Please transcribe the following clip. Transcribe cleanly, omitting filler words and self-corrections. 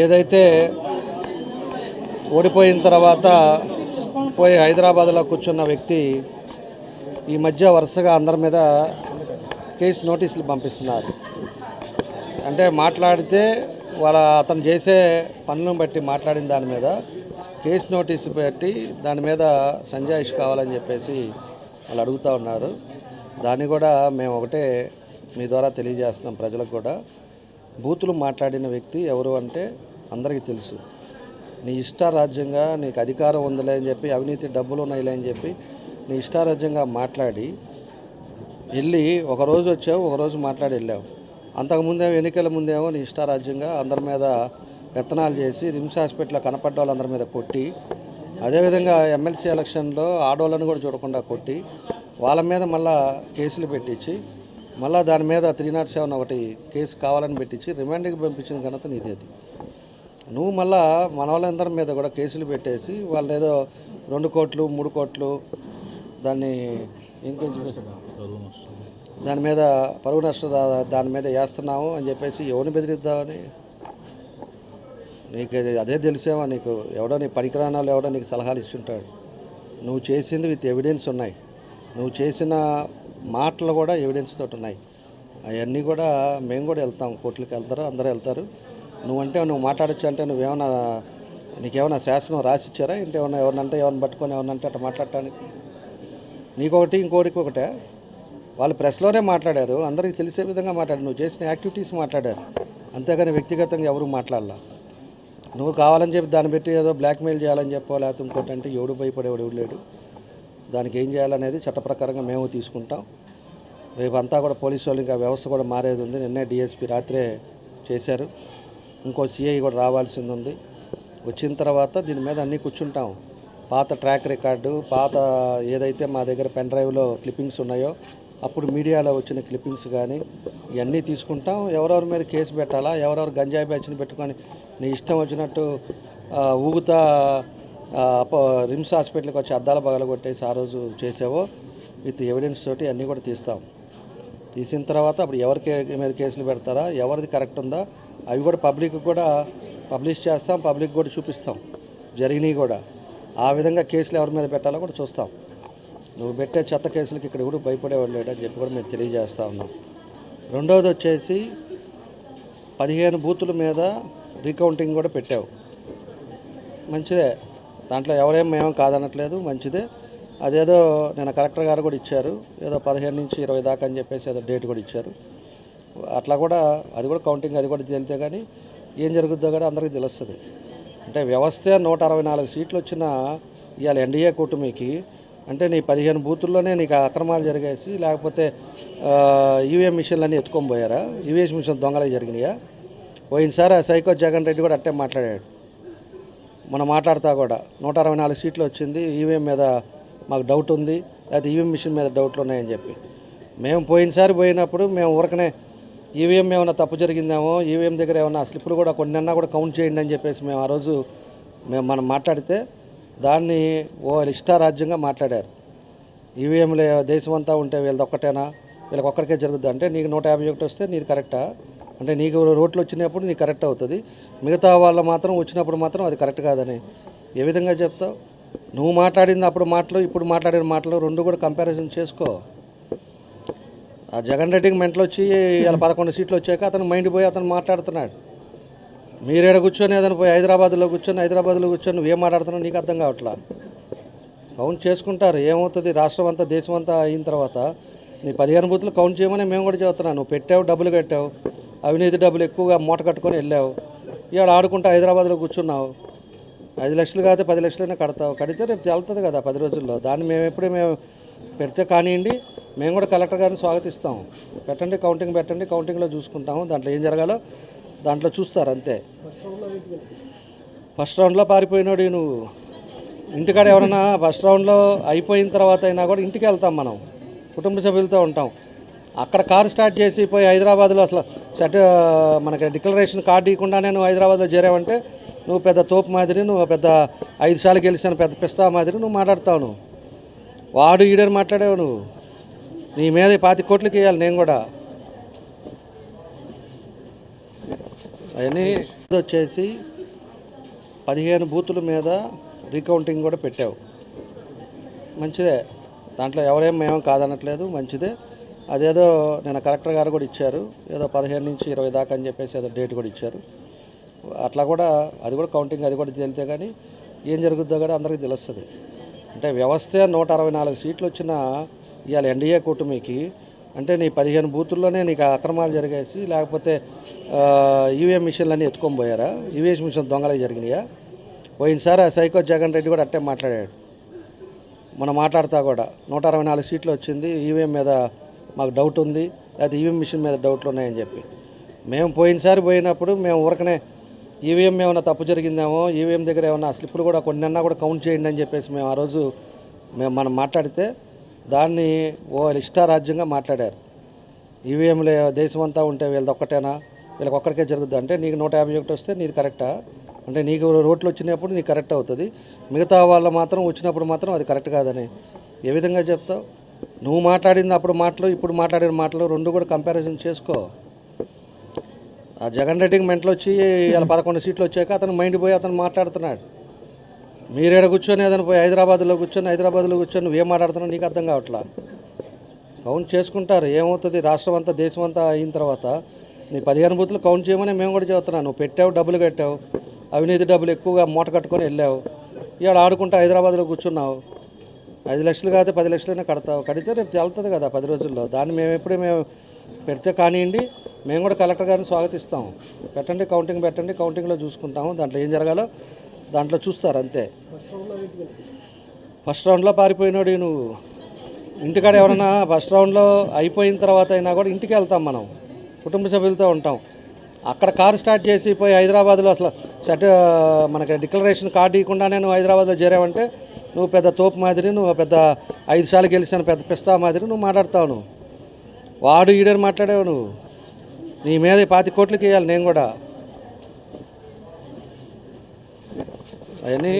ఏదైతే ఓడిపోయిన తర్వాత పోయి హైదరాబాద్లో కూర్చున్న వ్యక్తి ఈ మధ్య వరుసగా అందరి మీద కేసు నోటీసులు పంపిస్తున్నారు. అంటే మాట్లాడితే అతను చేసే పనులను బట్టి మాట్లాడిన దాని మీద కేసు నోటీసు పెట్టి దాని మీద సంజాయిష్ కావాలని చెప్పేసి వాళ్ళు అడుగుతూ ఉన్నారు. దాన్ని కూడా మేము ఒకటే మీ ద్వారా తెలియజేస్తున్నాం ప్రజలకు కూడా. బూతులు మాట్లాడిన వ్యక్తి ఎవరు అంటే అందరికీ తెలుసు. నీ ఇష్టారాజ్యంగా నీకు అధికారం ఉందిలే అని చెప్పి, అవినీతి డబ్బులు ఉన్నాయిలే అని చెప్పి నీ ఇష్టారాజ్యంగా మాట్లాడి వెళ్ళి ఒకరోజు వచ్చావు, ఒకరోజు మాట్లాడి వెళ్ళావు. అంతకుముందేమో ఎన్నికల ముందేమో నీ ఇష్టారాజ్యంగా అందరి మీద పెత్తనాలు చేసి రిమ్స్ హాస్పిటల్లో కనపడ్డ వాళ్ళందరి మీద కొట్టి, అదేవిధంగా ఎమ్మెల్సీ ఎలక్షన్లో ఆడవాళ్ళని కూడా చూడకుండా కొట్టి వాళ్ళ మీద మళ్ళా కేసులు పెట్టించి మళ్ళీ దాని మీద 307 ఒకటి కేసు కావాలని పెట్టించి రిమాండ్కి పంపించిన ఘనత నీదేది. నువ్వు మళ్ళా మన వాళ్ళందరి మీద కూడా కేసులు పెట్టేసి వాళ్ళు ఏదో 2 కోట్లు 3 కోట్లు దాన్ని దాని మీద పరువు నష్టం దాని మీద వేస్తున్నాము అని చెప్పేసి ఎవరిని బెదిరిద్దామని నీకు అదే తెలిసేమో. నీకు ఎవడో నీ పనికిరానాలు ఎవడో నీకు సలహాలు ఇస్తుంటాడు. నువ్వు చేసింది విత్ ఎవిడెన్స్ ఉన్నాయి. నువ్వు చేసిన మాటలు కూడా ఎవిడెన్స్ తోటి ఉన్నాయి. అవన్నీ కూడా మేము కూడా వెళ్తాం, కోర్టులకు వెళ్తారు, అందరూ వెళ్తారు. నువ్వు మాట్లాడచ్చు అంటే నీకేమైనా శాసనం రాసిచ్చారా? ఇంకేమన్నా ఎవరినంటే ఎవరిని పట్టుకొని ఎవరినంటే అట్లా మాట్లాడటానికి నీకొకటి ఇంకోటికి ఒకటే. వాళ్ళు ప్రెస్లోనే మాట్లాడారు, అందరికీ తెలిసే విధంగా మాట్లాడారు, నువ్వు చేసిన యాక్టివిటీస్ మాట్లాడారు, అంతేగాని వ్యక్తిగతంగా ఎవరు మాట్లాడాల. నువ్వు కావాలని చెప్పి దాన్ని పెట్టి ఏదో బ్లాక్మెయిల్ చేయాలని చెప్పో లేకపోతే ఇంకోటి అంటే ఎవడు భయపడేవాడు ఎవడు లేడు. దానికి ఏం చేయాలనేది చట్ట ప్రకారంగా మేము తీసుకుంటాం. రేపు అంతా కూడా పోలీసు వాళ్ళు ఇంకా వ్యవస్థ కూడా మారేది ఉంది. నిన్నే డిఎస్పీ రాత్రే చేశారు, ఇంకో సిఐ కూడా రావాల్సింది ఉంది. వచ్చిన తర్వాత దీని మీద అన్నీ కూర్చుంటాం. పాత ట్రాక్ రికార్డు, పాత ఏదైతే మా దగ్గర పెన్ డ్రైవ్లో క్లిప్పింగ్స్ ఉన్నాయో అప్పుడు మీడియాలో వచ్చిన క్లిప్పింగ్స్ కానీ ఇవన్నీ తీసుకుంటాం. ఎవరెవరి మీద కేసు పెట్టాలా, ఎవరెవరు గంజాయి బ్యాచ్ని పెట్టుకొని నీ ఇష్టం వచ్చినట్టు ఊగుతా రిమ్స్ హాస్పిటల్కి వచ్చి అద్దాల పగలు కొట్టేసి ఆ రోజు చేసావో విత్ ఎవిడెన్స్ తోటి అన్నీ కూడా తీస్తాం. తీసిన తర్వాత అప్పుడు ఎవరికి మీద కేసులు పెడతారా, ఎవరిది కరెక్ట్ ఉందా అవి కూడా పబ్లిక్ కూడా పబ్లిష్ చేస్తాం, పబ్లిక్ కూడా చూపిస్తాం జరిగినవి కూడా. ఆ విధంగా కేసులు ఎవరి మీద పెట్టాలో కూడా చూస్తాం. నువ్వు పెట్టే చెత్త కేసులకి ఇక్కడ కూడా భయపడేవాళ్ళు లేడని చెప్పి కూడా మేము తెలియజేస్తూ ఉన్నాం. రెండవది వచ్చేసి 15 బూతుల మీద రీకౌంటింగ్ కూడా పెట్టావు, మంచిదే. దాంట్లో మేము కాదనట్లేదు, మంచిదే. అదేదో నేను కలెక్టర్ గారు కూడా ఇచ్చారు, ఏదో 15 నుంచి 20 దాకా అని చెప్పేసి ఏదో డేట్ కూడా ఇచ్చారు. అట్లా కూడా అది కూడా కౌంటింగ్ అది కూడా తేలితే కానీ ఏం జరుగుద్దో కూడా అందరికీ తెలుస్తుంది. అంటే వ్యవస్థ 164 సీట్లు వచ్చిన ఇవాళ ఎన్డీఏ కూటమికి అంటే నీ 15 బూతుల్లోనే నీకు అక్రమాలు జరిగేసి లేకపోతే ఈవీఎం మిషన్లన్నీ ఎత్తుకొని పోయారా? ఈవీఎం మిషన్ దొంగలే జరిగినాయా? పోయినసారి ఆ సైకో జగన్ రెడ్డి కూడా అట్టే మాట్లాడాడు. మనం మాట్లాడుతా కూడా 164 సీట్లు వచ్చింది, ఈవీఎం మీద మాకు డౌట్ ఉంది, లేకపోతే ఈవీఎం మిషన్ మీద డౌట్లు ఉన్నాయని చెప్పి. మేము పోయినసారి పోయినప్పుడు మేము ఊరకనే ఈవీఎం ఏమైనా తప్పు జరిగిందేమో, ఈవీఎం దగ్గర ఏమైనా స్లిప్పులు కూడా కొన్నన్నా కూడా కౌంట్ చేయండి అని చెప్పేసి మేము ఆ రోజు మనం మాట్లాడితే దాన్ని ఇష్టారాజ్యంగా మాట్లాడారు. ఈవీఎంలు దేశమంతా ఉంటే వీళ్ళది ఒక్కటేనా, వీళ్ళకి ఒక్కడికే జరుగుద్ది అంటే నీకు 151 వస్తే నీది కరెక్టా? అంటే నీకు రోడ్లు వచ్చినప్పుడు నీకు కరెక్ట్ అవుతుంది, మిగతా వాళ్ళు మాత్రం వచ్చినప్పుడు మాత్రం అది కరెక్ట్ కాదని ఏ విధంగా చెప్తావు? నువ్వు మాట్లాడింది అప్పుడు మాటలు, ఇప్పుడు మాట్లాడిన మాటలు రెండు కూడా కంపారిజన్ చేసుకో. ఆ జగన్ రెడ్డికి మెంటలు వచ్చి ఇలా 11 సీట్లు వచ్చాక అతను మైండ్ పోయి అతను మాట్లాడుతున్నాడు. మీరేడ కూర్చొని ఏదైనా పోయి హైదరాబాద్లో కూర్చొని నువ్వేం మాట్లాడుతున్నావు నీకు అర్థం కావట్లా. కౌంట్ చేసుకుంటారు, ఏమవుతుంది రాష్ట్రం అంతా దేశం అంతా అయిన తర్వాత నీ 15 బూతులు కౌంట్ చేయమని మేము కూడా చెబుతున్నాను. నువ్వు పెట్టావు, డబ్బులు కట్టావు, అవినీతి డబ్బులు ఎక్కువగా మూట కట్టుకొని వెళ్ళావు, ఇవాళ ఆడుకుంటూ హైదరాబాద్లో కూర్చున్నావు. 5 లక్షలు కాకపోతే 10 లక్షలైనా కడతావు, కడితే రేపు వెళ్తుంది కదా 10 రోజుల్లో. దాన్ని మేము పెడితే కానివ్వండి, మేము కూడా కలెక్టర్ గారిని స్వాగతిస్తాం. పెట్టండి, కౌంటింగ్ పెట్టండి, కౌంటింగ్లో చూసుకుంటాము, దాంట్లో ఏం జరగాలో దాంట్లో చూస్తారు అంతే. ఫస్ట్ రౌండ్లో పారిపోయినోడు నువ్వు. ఇంటికాడ ఎవరన్నా ఫస్ట్ రౌండ్లో అయిపోయిన తర్వాత అయినా కూడా ఇంటికి వెళ్తాం, మనం కుటుంబ సభ్యులతో ఉంటాం. అక్కడ కారు స్టార్ట్ చేసి పోయి హైదరాబాద్లో అసలు మనకి డిక్లరేషన్ కార్డు ఇవ్వకుండానే నువ్వు హైదరాబాద్లో చేరావంటే నువ్వు పెద్ద తోపు మాదిరి, నువ్వు పెద్ద 5 సార్లు గెలిచిన పెద్ద పిస్తా మాదిరి నువ్వు మాట్లాడతావు. నువ్వు వాడు ఈడని మాట్లాడావు. నువ్వు నీ మీద 25 కోట్లకి ఇవ్వాలి నేను కూడా. అవన్నీ వచ్చేసి 15 బూతుల మీద రీకౌంటింగ్ కూడా పెట్టావు. మంచిదే, దాంట్లో మేము కాదనట్లేదు, మంచిదే. అదేదో నేను కలెక్టర్ గారు కూడా ఇచ్చారు, ఏదో 15 నుంచి 20 దాకా అని చెప్పేసి ఏదో డేట్ కూడా ఇచ్చారు. అట్లా కూడా అది కూడా కౌంటింగ్, అది కూడా తేలితే కానీ ఏం జరుగుద్దో కూడా అందరికీ తెలుస్తుంది. అంటే వ్యవస్థ 164 సీట్లు వచ్చిన ఇవాళ ఎన్డీఏ కూటమికి అంటే నీ 15 బూతుల్లోనే నీకు అక్రమాలు జరిగేసి, లేకపోతే ఈవీఎం మిషన్లన్నీ ఎత్తుకొని పోయారా? ఈవీఎం మిషన్ దొంగలే జరిగినాయా? పోయినసారి ఆ సైకో జగన్ రెడ్డి కూడా అట్టే మాట్లాడాడు. మనం మాట్లాడుతా కూడా 164 సీట్లు వచ్చింది, ఈవీఎం మీద మాకు డౌట్ ఉంది, లేకపోతే ఈవీఎం మిషన్ మీద డౌట్లు ఉన్నాయని చెప్పి. మేము పోయినసారి పోయినప్పుడు మేము ఊరకనే ఈవీఎం ఏమైనా తప్పు జరిగిందేమో, ఈవీఎం దగ్గర ఏమైనా స్లిప్పులు కూడా కొన్నన్నా కూడా కౌంట్ చేయండి అని చెప్పేసి మేము ఆ రోజు మనం మాట్లాడితే దాన్ని ఇష్టారాజ్యంగా మాట్లాడారు. ఈవీఎంలు దేశమంతా ఉంటే వీళ్ళది ఒక్కటేనా, వీళ్ళకి ఒక్కడికే జరుగుద్ది అంటే నీకు 151 వస్తే నీది కరెక్టా? అంటే నీకు రోడ్లు వచ్చినప్పుడు నీకు కరెక్ట్ అవుతుంది, మిగతా వాళ్ళు మాత్రం వచ్చినప్పుడు మాత్రం అది కరెక్ట్ కాదని ఏ విధంగా చెప్తావు? నువ్వు మాట్లాడింది అప్పుడు మాటలు, ఇప్పుడు మాట్లాడిన మాటలు రెండు కూడా కంపారిజన్ చేసుకో. ఆ జగన్ రెడ్డికి మెంటలు వచ్చి ఇలా 11 సీట్లు వచ్చాక అతను మైండ్ పోయి అతను మాట్లాడుతున్నాడు. మీరేడ కూర్చొని ఏదైనా పోయి హైదరాబాద్లో కూర్చొని నువ్వేం మాట్లాడుతున్నావు నీకు అర్థం కావట్లా. కౌంట్ చేసుకుంటారు, ఏమవుతుంది రాష్ట్రం అంతా దేశం అంతా అయిన తర్వాత నీ 15 బూతులు కౌంట్ చేయమని మేము కూడా చెబుతున్నాను. నువ్వు పెట్టావు, డబ్బులు కట్టావు, అవినీతి డబ్బులు ఎక్కువగా మూట కట్టుకొని వెళ్ళావు, ఇవాళ ఆడుకుంటూ హైదరాబాద్లో కూర్చున్నావు. 5 లక్షలు కాదు 10 లక్షలైనా కడతావు, కడితే రేపు వెళ్తుంది కదా 10 రోజుల్లో. దాన్ని మేము పెడితే కానివ్వండి, మేము కూడా కలెక్టర్ గారిని స్వాగతిస్తాం. పెట్టండి, కౌంటింగ్ పెట్టండి, కౌంటింగ్లో చూసుకుంటాము, దాంట్లో ఏం జరగాలో దాంట్లో చూస్తారు అంతే. ఫస్ట్ రౌండ్లో పారిపోయినోడు నువ్వు. ఇంటికాడ ఎవరన్నా ఫస్ట్ రౌండ్లో అయిపోయిన తర్వాత అయినా కూడా ఇంటికి వెళ్తాం, మనం కుటుంబ సభ్యులతో ఉంటాం. అక్కడ కారు స్టార్ట్ చేసి పోయి హైదరాబాద్లో అసలు మనకి డిక్లరేషన్ కార్డు ఇవ్వకుండానే నువ్వు హైదరాబాద్లో చేరావంటే నువ్వు పెద్ద తోపు మాదిరి, నువ్వు పెద్ద 5 సార్లు గెలిచిన పెద్ద పిస్తా మాదిరి నువ్వు మాట్లాడతావు. నువ్వు వాడు ఈడని మాట్లాడావు. నువ్వు నీ మీద 25 కోట్లకి ఇవ్వాలి నేను కూడా అవన్నీ.